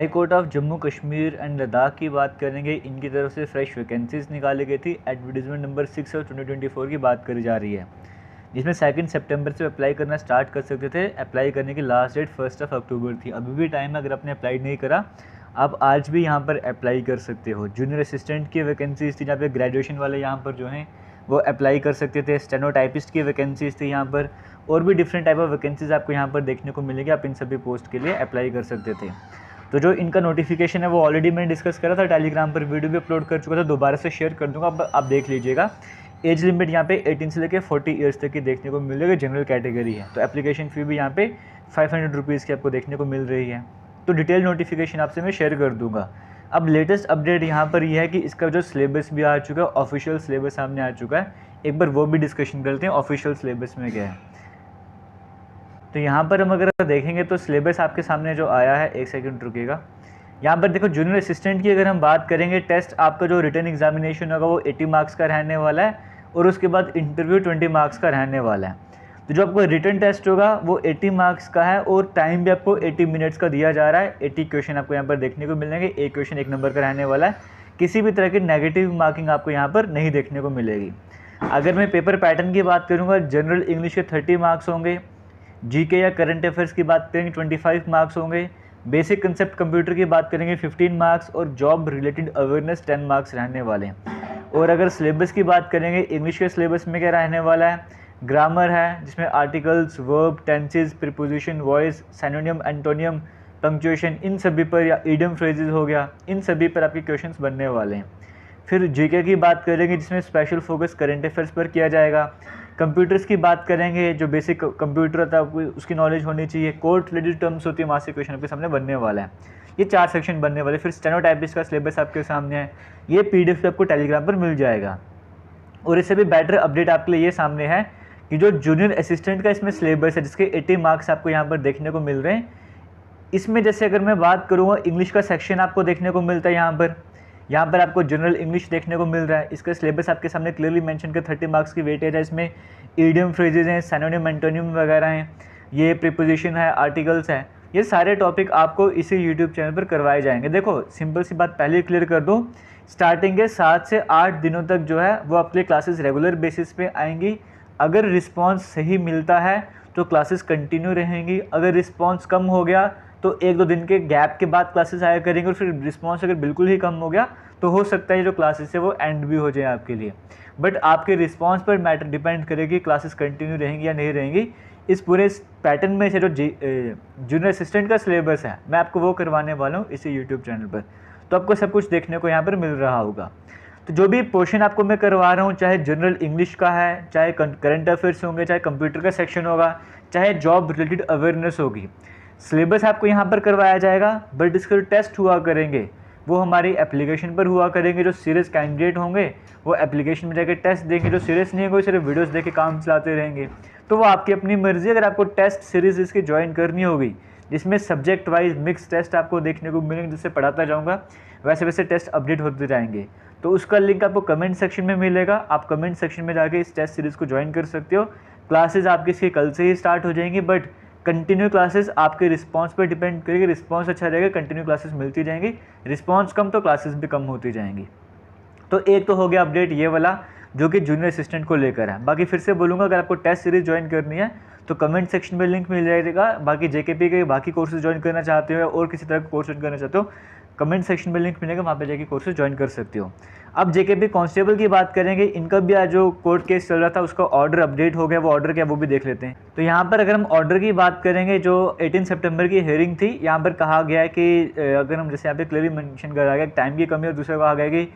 High court of Jammu Kashmir and Ladakh की बात करेंगे। इनकी तरफ से फ्रेश वैकेंसीज निकाली गई थी। एडवर्टीजमेंट नंबर 6 ऑफ 2024 की बात करी जा रही है, जिसमें 2 सितंबर से अप्लाई करना स्टार्ट कर सकते थे। अप्लाई करने की लास्ट डेट 1 अक्टूबर थी। अभी भी टाइम है, अगर आपने अप्लाई नहीं करा आप आज भी यहाँ पर अप्लाई कर सकते हो। जूनियर असिस्टेंट की वैकेंसीज थी, जहाँ पे ग्रेजुएशन वाले यहाँ पर जो हैं वो अप्लाई कर सकते थे। स्टेनोटाइपिस्ट की वैकेंसीज थी यहाँ पर, और भी डिफरेंट टाइप ऑफ वैकेंसीज आपको यहाँ पर देखने को मिलेगी। आप इन सभी पोस्ट के लिए अप्लाई कर सकते थे। तो जो इनका नोटिफिकेशन है वो ऑलरेडी मैंने डिस्कस करा था, टेलीग्राम पर वीडियो भी अपलोड कर चुका था, दोबारा से शेयर कर दूंगा, आप देख लीजिएगा। एज लिमिट यहाँ पे 18 से लेकर 40 ईयर्स तक की देखने को मिलेगी। जनरल कैटेगरी है, तो एप्लीकेशन फ़ी भी यहाँ पे 500 रुपीज़ की आपको देखने को मिल रही है। तो डिटेल नोटिफिकेशन आपसे मैं शेयर कर दूंगा। अब लेटेस्ट अपडेट यहाँ पर यह है कि इसका जो सिलेबस भी आ चुका है, ऑफिशियल सिलेबस सामने आ चुका है। एक बार वो भी डिस्कशन करते हैं ऑफिशियल सिलेबस में क्या है। तो यहाँ पर हम अगर देखेंगे तो सिलेबस आपके सामने जो आया है, एक सेकंड रुकिएगा। यहाँ पर देखो, जूनियर असिस्टेंट की अगर हम बात करेंगे, टेस्ट आपका जो रिटन एग्जामिनेशन होगा वो 80 मार्क्स का रहने वाला है, और उसके बाद इंटरव्यू 20 मार्क्स का रहने वाला है। तो जो आपको रिटन टेस्ट होगा वो 80 मार्क्स का है, और टाइम भी आपको 80 मिनट्स का दिया जा रहा है। 80 क्वेश्चन आपको यहाँ पर देखने को मिलेंगे। एक क्वेश्चन 1 नंबर का रहने वाला है। किसी भी तरह की नेगेटिव मार्किंग आपको यहाँ पर नहीं देखने को मिलेगी। अगर मैं पेपर पैटर्न की बात करूँगा, जनरल इंग्लिश के 30 मार्क्स होंगे, जीके या करंट अफेयर्स की बात करेंगे 25 मार्क्स होंगे, बेसिक कंसेप्ट कंप्यूटर की बात करेंगे 15 मार्क्स, और जॉब रिलेटेड अवेयरनेस 10 मार्क्स रहने वाले हैं। और अगर सिलेबस की बात करेंगे, इंग्लिश के सिलेबस में क्या रहने वाला है, ग्रामर है जिसमें articles, verb, tenses, preposition, voice, synonym, antonym, punctuation, इन सभी पर, या इडियम फ्रेजेस हो गया, इन सभी पर आपके क्वेश्चंस बनने वाले हैं। फिर जीके की बात करेंगे, जिसमें स्पेशल फोकस करंट अफेयर्स पर किया जाएगा। कंप्यूटर्स की बात करेंगे, जो बेसिक कंप्यूटर होता है उसकी नॉलेज होनी चाहिए। कोर्ट रिलेटेड टर्म्स होती है, वहाँ से क्वेश्चन आपके सामने बनने वाला है। ये 4 सेक्शन बनने वाले। फिर स्टेनोटाइपिस्ट का सिलेबस आपके सामने है, ये पीडीएफ आपको टेलीग्राम पर मिल जाएगा। और इससे भी बेटर अपडेट आपके लिए ये सामने है कि जो जूनियर असिस्टेंट का इसमें सिलेबस है, जिसके 80 मार्क्स आपको यहाँ पर देखने को मिल रहे हैं, इसमें जैसे अगर मैं बात करूँगा, इंग्लिश का सेक्शन आपको देखने को मिलता है। यहाँ पर आपको जनरल इंग्लिश देखने को मिल रहा है। इसका सिलेबस आपके सामने क्लियरली मेंशन कर 30 मार्क्स की वेटेज है। इसमें ईडियम फ्रेजेज हैं, सिनोनिम, एंटोनिम वगैरह हैं, ये प्रीपोजिशन है, आर्टिकल्स है, ये सारे टॉपिक आपको इसी यूट्यूब चैनल पर करवाए जाएंगे। देखो, सिंपल सी बात पहले क्लियर कर दो, स्टार्टिंग के 7 से 8 दिनों तक जो है वो आपके क्लासेस रेगुलर बेसिस पे आएंगी। अगर रिस्पॉन्स सही मिलता है तो क्लासेस कंटिन्यू रहेंगी। अगर रिस्पॉन्स कम हो गया तो 1-2 दिन के गैप के बाद क्लासेस आया करेंगे, और फिर रिस्पॉन्स अगर बिल्कुल ही कम हो गया तो हो सकता है जो क्लासेस है वो एंड भी हो जाए आपके लिए। बट आपके रिस्पॉन्स पर मैटर डिपेंड करेगी, क्लासेस कंटिन्यू रहेंगी या नहीं रहेंगी। इस पूरे पैटर्न में से जो जूनियर असिस्टेंट का सिलेबस है, मैं आपको वो करवाने वाला हूँ इसी यूट्यूब चैनल पर। तो आपको सब कुछ देखने को यहाँ पर मिल रहा होगा। तो जो भी पोर्शन आपको मैं करवा रहा हूँ, चाहे जनरल इंग्लिश का है, चाहे करंट अफेयर्स होंगे, चाहे कंप्यूटर का सेक्शन होगा, चाहे जॉब रिलेटेड अवेयरनेस होगी, सिलेबस आपको यहाँ पर करवाया जाएगा। बट इसके टेस्ट हुआ करेंगे वो हमारी एप्लीकेशन पर हुआ करेंगे। जो सीरियस कैंडिडेट होंगे वो एप्लीकेशन में जाकर टेस्ट देंगे, जो सीरियस नहीं होंगे सिर्फ वीडियोस देख के काम चलाते रहेंगे। तो वो आपकी अपनी मर्जी। अगर आपको टेस्ट सीरीज इसकी ज्वाइन करनी होगी, जिसमें सब्जेक्ट वाइज मिक्स टेस्ट आपको देखने को मिलेंगे, जिससे पढ़ाता जाऊँगा, वैसे वैसे टेस्ट अपडेट होते जाएंगे। तो उसका लिंक आपको कमेंट सेक्शन में मिलेगा। आप कमेंट सेक्शन में जाके इस टेस्ट सीरीज़ को ज्वाइन कर सकते हो। क्लासेज आपकी इसकी कल से ही स्टार्ट हो जाएंगी, बट कंटिन्यू क्लासेस आपके रिस्पांस पर डिपेंड करेगी। रिस्पांस अच्छा रहेगा, कंटिन्यू क्लासेस मिलती जाएंगी। रिस्पांस कम तो क्लासेस भी कम होती जाएंगी। तो एक तो हो गया अपडेट ये वाला, जो कि जूनियर असिस्टेंट को लेकर है। बाकी फिर से बोलूँगा, अगर आपको टेस्ट सीरीज ज्वाइन करनी है तो कमेंट सेक्शन में लिंक मिल जाएगा। बाकी जेकेपी के बाकी कोर्सेज ज्वाइन करना चाहते हो और किसी तरह का कोर्स ज्वाइन करना चाहते हो, कमेंट सेक्शन में लिंक मिलेगा, वहाँ पे जाके कोर्सेज ज्वाइन कर सकते हो। अब जेकेपी कांस्टेबल की बात करेंगे, इनका भी आज जो कोर्ट केस चल रहा था उसका ऑर्डर अपडेट हो गया। वो ऑर्डर क्या, वो भी देख लेते हैं। तो यहाँ पर अगर हम ऑर्डर की बात करेंगे, जो 18 सितंबर की हेयरिंग थी, यहाँ पर कहा गया है कि अगर हम जैसे यहाँ पे क्लियरली मेंशन करा गया टाइम की कमी, और दूसरा कहा गया कि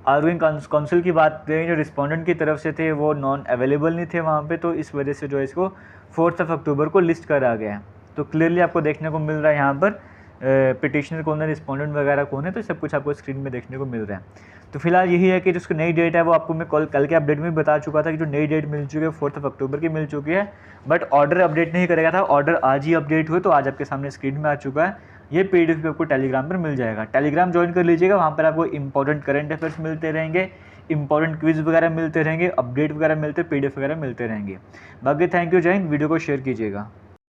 आर्गुइंग काउंसिल की बात करें, जो रिस्पोंडेंट की तरफ से थे वो नॉन अवेलेबल नहीं थे वहाँ पे, तो इस वजह से जो है इसको 4 अक्टूबर को लिस्ट करा गया है। तो क्लियरली आपको देखने को मिल रहा है यहाँ पर पिटिशनर कौन है, रिस्पोंडेंट वगैरह कौन है, तो सब कुछ आपको स्क्रीन में देखने को मिल रहा है। तो फिलहाल यही है कि जो उसकी नई डेट है वो आपको मैं कल के अपडेट में बता चुका था कि जो नई डेट मिल चुकी है 4 अक्टूबर की मिल चुकी है। बट ऑर्डर अपडेट नहीं करेगा था, ऑर्डर आज ही अपडेट हुए, तो आज आपके सामने स्क्रीन में आ चुका है। ये पीडीएफ भी आपको टेलीग्राम पर मिल जाएगा। टेलीग्राम ज्वाइन कर लीजिएगा, वहाँ पर आपको इंपॉर्टेंट करंट अफेयर्स मिलते रहेंगे, इंपॉर्टेंट क्विज वगैरह मिलते रहेंगे, अपडेट वगैरह मिलते, पीडीएफ वगैरह मिलते रहेंगे। बाकी थैंक यू, जय हिंद। वीडियो को शेयर कीजिएगा।